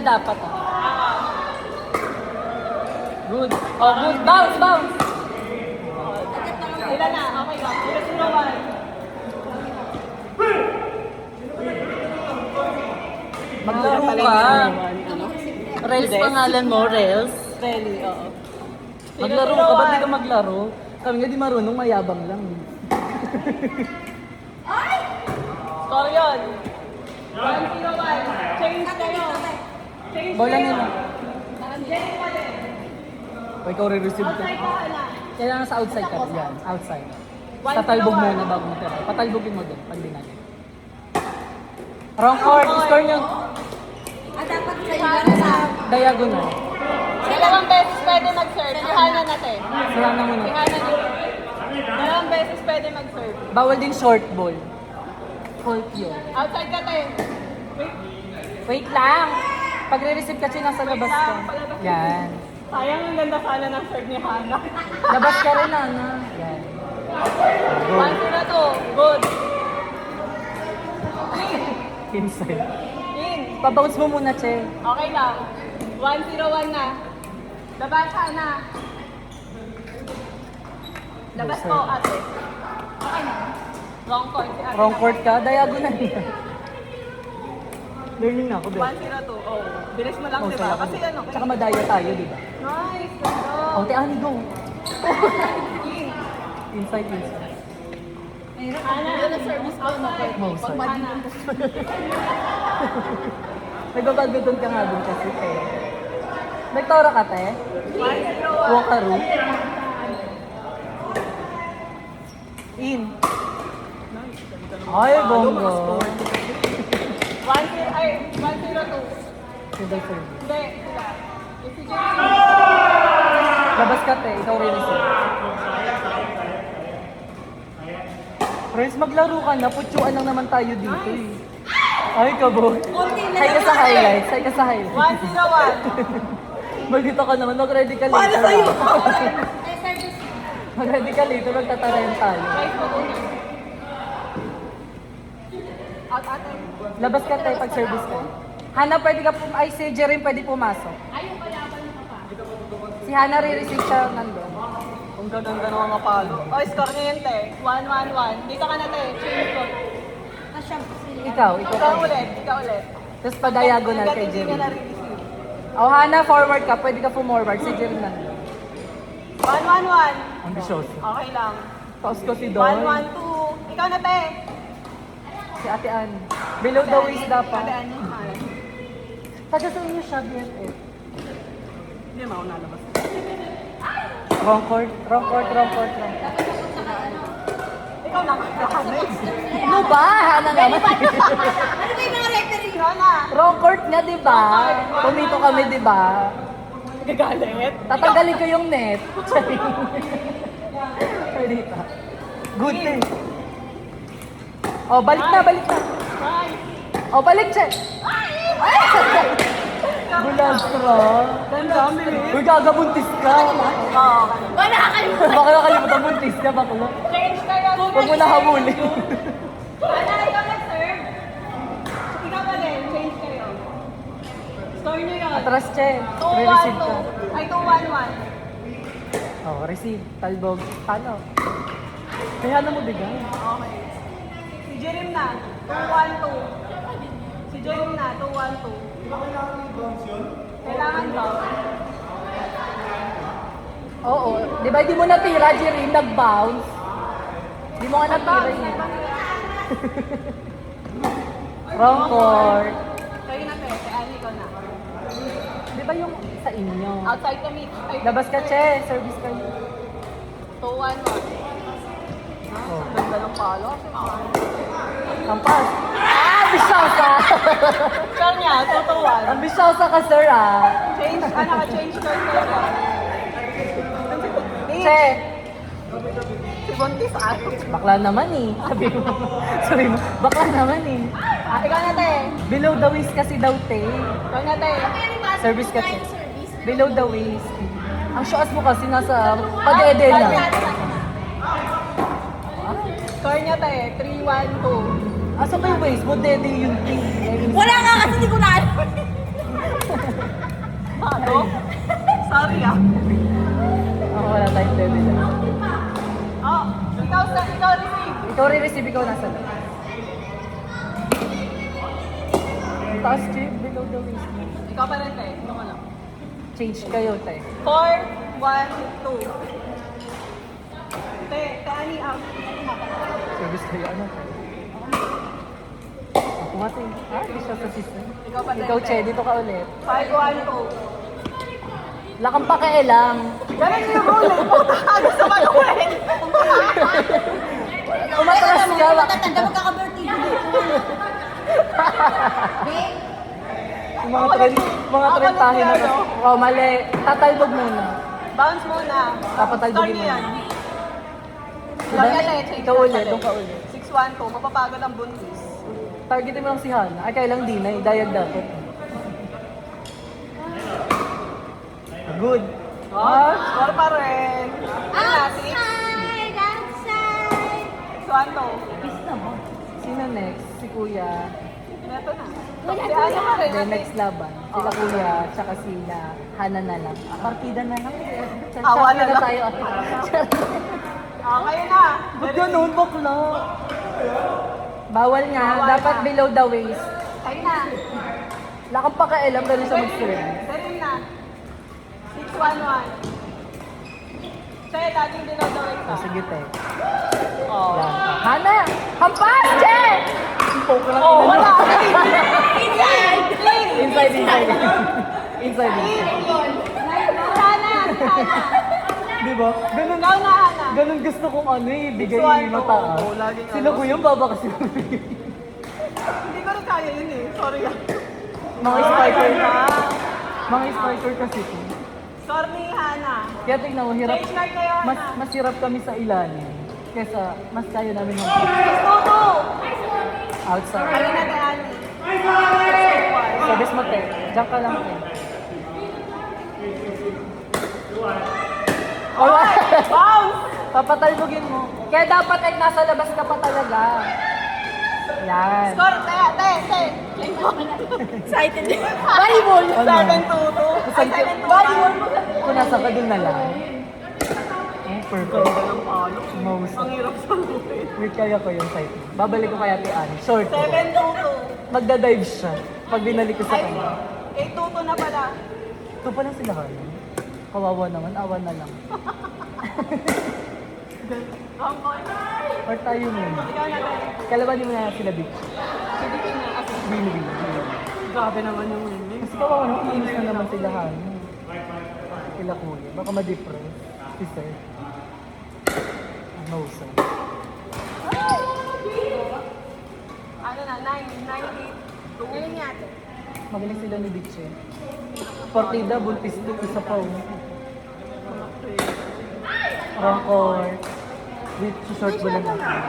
dapat ah. Good. Oh, good. Bounce, bounce. Ilan na? Okay lang. 0-1. Maglaro ka. Rails pangalan mo, Rails. Really, oo. Maglaro ka, ba't di ka maglaro? Kami nga di marunong, mayabang lang. Score yun. 1-0-1. Change kayo. Change Bola kayo. nila. Change pa din. O ikaw re-receive ka. Outside ka na. Kailangan sa outside ka. Yan, outside. 1-0-1. Tatalbog muna bago mo tira. Patalbogin mo din, pag dinagin. Wrong court, score nyo. Dapat sa ilang sa... Diagonal. Dalawang beses pwede mag-serve. Ihanan natin. Sira na muna. Ihanan natin. Dalawang beses pwede mag-serve. Bawal din short ball. Fault yun. Outside ka tayo. Wait lang. Pag re-receive kasi nasa labas ka. Yan. Sayang ang ganda sana ng serve ni Hana. Labas ka rin, Ana. Yan. 1-0-2. Good. Inside. In. Pabounce mo muna, Che. Okay lang. 1-0-1 na. Labas na. Labas Yes, sir. po, ate. Okay na. Wrong court si ate. Wrong court ka, diagonal yan. Learning na ako, Beth. 1-0-2. Oh. Bilis mo lang, Oh, di saya ba? ko. Kasi ano. Tsaka madaya tayo, di ba? Nice. Ganda. Oh, te, Ani, go. In. Inside, inside. Hana. Ano service ko? Oh, sorry. Hana. Nagbabadminton ka nga dun kasi, te. Nagtora ka, te? 1-0-1. Wakaru. In. Ay, bongo. 1-0-2. Single service. Hindi. Sila. Si Jay. Labas ka, te. Ikaw rin isa. Friends, maglaro ka na. Putyuan lang naman tayo dito eh. Ay, kabo. Hay ka sa highlights. Hay ka sa highlights. 1-0-1. Maldito ka naman. Mag-ready ka later. Paano sa'yo? Mag-ready ka later. Magtatarayan tayo. Guys, mag-una. Out, ate. Labas ka tayo pag service ka. Hana, pwede ka ay si Jerin pwede pumasok. Ayun pala, pala ka pa. Si Hana re-receive siya nandun. Kung ganda ng mga palo. O, score niyo yun, te. 1-1-1. Dito ka na, te. Change ko. Ikaw Ikaw ulit. Ikaw ulit. Tapos pa-diagonal kay Hindi Jerin. niya na-receive. O Hana, forward ka. Pwede ka forward. Si Jerin nandun. 1-1-1. Ambisyoso. Okay lang. Taos ko si Don. 1-1-2. Ikaw na, te. Si Ate Ann. Below the waist dapat. Ate, ano? Taga sa inyo siya, BFF. Hindi, mauna labas. Wrong court, wrong court, wrong court, wrong court. Ikaw na. Ano ba? Hana naman. Ano ba yung mga referee? Ikaw na. Wrong court nga, di ba? Pumito kami, di ba? Gagalit. Tatanggalin ko yung net. Pwedita. Good thing. Oh, balik na, balik na. Nice. Oh, balik, Che. Bulastra. Ganda, bilis. Uy, gagabuntis ka. Oo, okay. Wala kayo! Baka nakalimutan buntis ka, bakla. Change kayo. Huwag mo na habulin. Ana, ikaw nag-serve. Ikaw pa din. Change kayo. Score nyo yun. Atras, Che. Re-receive ka. 2-1-2. Ay, 2-1-1. Oh, receive. Talbog. Paano? Kaya na mo bigay. Okay. Si Jerim na. 2-1-2. Si Jerim na. 2-1-2. Kailangan ba? Oo. Di ba hindi mo natira, Jerry? Nag-bounce. Di mo nga natira yun. Wrong court. Kayo na, te. Si Annie ko na. Di ba yung sa inyo? Outside ka meet. Ay, Labas ka, Che. Service ka. 2-1-1. Oh. Ganda ng palo. Kampas. Ambisyosa! Score niya. 2-1. Ambisyosa ka, sir, ah. Change. Ano ka? Change score kayo. Che. Si Bontis, ano? Bakla naman eh. Sabi mo. Sabi mo. Bakla naman eh. Ah, ikaw na, te. Below the waist kasi daw, te. Ikaw na, te. Service ka, Che. Below the waist. Ang shoas mo kasi nasa pag-ede na. Score niya, te. 3-1-2. Asa ba yung waist mo? Dede yun, te. Wala nga kasi hindi ko na alam. ah. Ako wala tayong level lang. Oh, ikaw receive. Ikaw re-receive, ikaw nasa labas. Taas, Chip. Below the waist. Ikaw pa rin, te. Ito ka lang. Change kayo, te. 4, 1, 2. Te, ani out. Service kayo, ano? Ako nga, te. Di siya sa system. Ikaw pa rin, Ikaw, te. Che, dito ka ulit. 5, 1, 2. Wala kang pakialam. Ganun yung rule eh. Puta ka, gusto mo gawin. Umatras ka. Matatanda, magkaka-vertigo dito. Mga trentahe na to. Oh, mali. Tatalbog muna. Bounce muna. Papatalbogin Start mo. yan. Diba? Lagi na eh, change Ikaw na ulit, ulit. doon ka ulit. 6, 1, 2. Mapapagod ang buntis. Targetin mo lang si Hana. Ay, kailang di na. Dayag dapat. Good. Oh, score pa rin. Ano na, 6? Outside! Outside! 6, 1, 2. Peace na mo. Sino next? Si Kuya. Ito na. Wala, Si ano pa rin. Then next laban. Sila Kuya, tsaka sila Hana na lang. Partida na lang. Awa na lang. tayo. Kayo na. Ba't ganun, bakla? Bawal nga. Bawal Dapat na. below the waist. Kayo na. Wala kang pakialam, ganun siya mag-swim. Darin na. 6, 1, 1. Sa'yo, dating dinodawin ka. Oh, sige, te. Oh. Yan. Hana! Hampas, Che! Poke lang. Oh, wala. Inside! Inside, inside. Inside, inside. Hana. Di ba? Ganun, Ikaw na, Hana. ganun gusto kong ano eh, bigay Six, one, mataas. oo, laging Sila ano. Kuya, baba kasi. Hindi ko rin kaya yun eh. Sorry ah. Mga spiker. Mga spiker kasi ito. Score ni Hana. Kaya tignan mo, hirap. Change card kayo, Hana. Mas hirap kami sa ilalim. Kesa mas kaya namin ng Tutu. outside. Kayo na kay Ani. Sabes mo, te. Diyan ka lang, te. Alright. Bounce! Papatalbogin mo. Kaya dapat ay nasa labas ka pa talaga. Yan. Score, te. Excited. Volleyball! Ano? 7-2-2. Ay, 7-2. Kung nasa ka dun na lang. Oh, perfect. Ganda ng palo. Mouse. Ang hirap sa lupin. Wait, kaya ko yung site. Babalik ko kaya kay Annie. Short. 7-2-2. Magda-dive siya. Pag binalik ko sa Ay, kanya. 8-2-2 na pala. Ito pa lang sila Hana. Kawawa naman. Awan na lang. Hangkot. Or tayo muna. Ikaw na tayo. Kalabanin mo na sila Beach. Silipin na kasi. Win-win. Grabe naman yung win. Kasi kawawa naman. Inis na naman sila Hana. Sila Kuya. Baka ma-depress. Si Sir. No, sir. Ano na, 9-8-2. Galing yate. Magaling sila ni Beach eh. Partida, buntis to. Isa pa oh. Rancor. With short ball lang natin.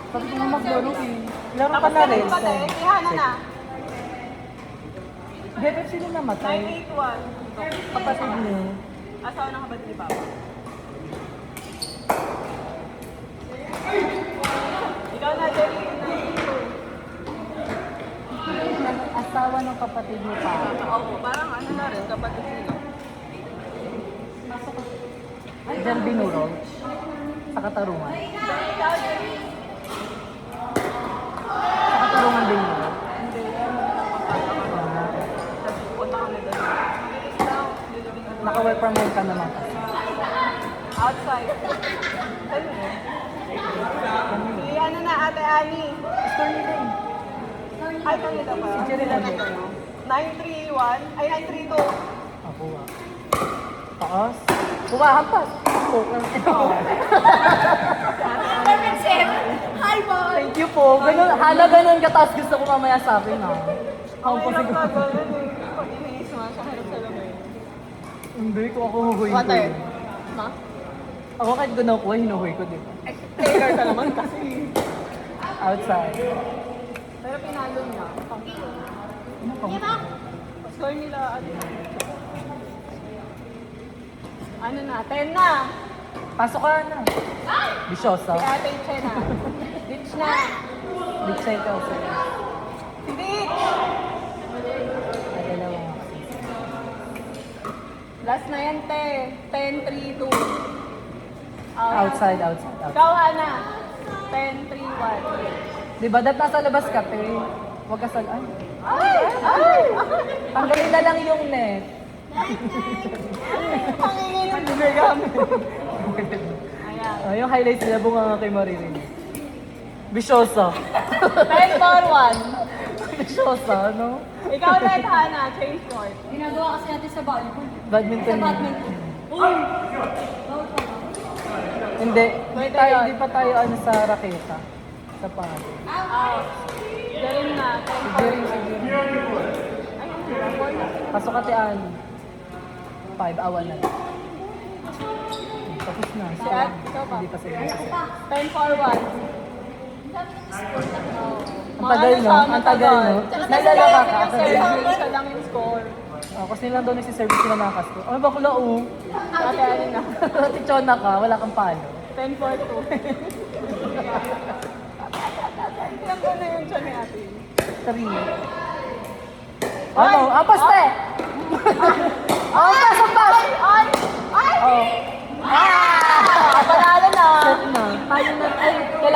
Sabi ko nga maglaro eh. Laro ka Tapos na rin. pa tayo. Si Hana na. BFF sila namatay. 9-8-1. Kapatid niyo. Asawa ng kapatid ni Papa. Ikaw na, Jerry. 9-8-2. Asawa ng kapatid niyo pa. Oo, parang ano na rin, kapatid nila. Diyan binuro. Sa Katarungan. Ikaw, Jerry. Sa Katarungan binuro. Hindi, ano na lang magkakama. Tapos punta kami doon. Bilis daw. Naka-work from home ka naman kasi. Outside. Saan mo? Si ano na, Ate Ani. Store nila eh. Ay, kanila ba? Si Jerry lang eh. 931. Ay, 932. Ako ah. Taas. Kumahampas. Perfect set. Hi, boy! Thank you po. Ganun, hala ganun kataas gusto ko mamaya sa akin ha. Ako po Hirap siguro. na gano'n eh. Pag iniis mo, sa harap sa lamay. Hindi ko ako huhuy ko. Water. yun. Ma? Ako kahit ko nakuha, hinuhuy ko di ba? Taker ka naman kasi. Outside. Pero pinalo niya. Score nila, ano na, 10 na. Pasok ka na. Bisyosa. Si Ate Che na. Ditch na. Big side ka also. Si Ditch. Ay, dalawa nga. Last na yan, te. 10, 3, 2. Outside. Ikaw, Hana. 10, 3, 1. Diba, dat nasa labas ka, te. Huwag ka sal... Ay, Ay! tanggalin na lang yung net. Pangingin yung ginagamit. Ayan. Oh, yung highlights nila, bunga nga kay Maririn. Bisyosa. 10, 4, 1. Bisyosa, no? Ikaw ulit, Hana. Change court. Ginagawa kasi natin sa volleyball. Badminton. Sa badminton. Hindi. Pwede Tayo, yun. hindi pa tayo ano sa raketa. Sa pangit. Out. Galing na. 10, 4, Sige, 1. sige. Ayun, sila. 4 na. Pasok ate Ann. 5, awan na. Tapos na. So, Kat, ikaw pa. hindi pa sila. 10, 4, 1. Ang tagal, no? Ang tagal, no? Nalala ka ka. Isa lang yung score. Oh, kasi nilang daw nagsiservice sila ng kasto. Ay, bakla, oh. Ate, ano na? Ate Chona ka, wala kang palo. 10, 4, 2. Ilang ko na yun siya ni ate? 3. Ano? Ampas, te! Ampas, ang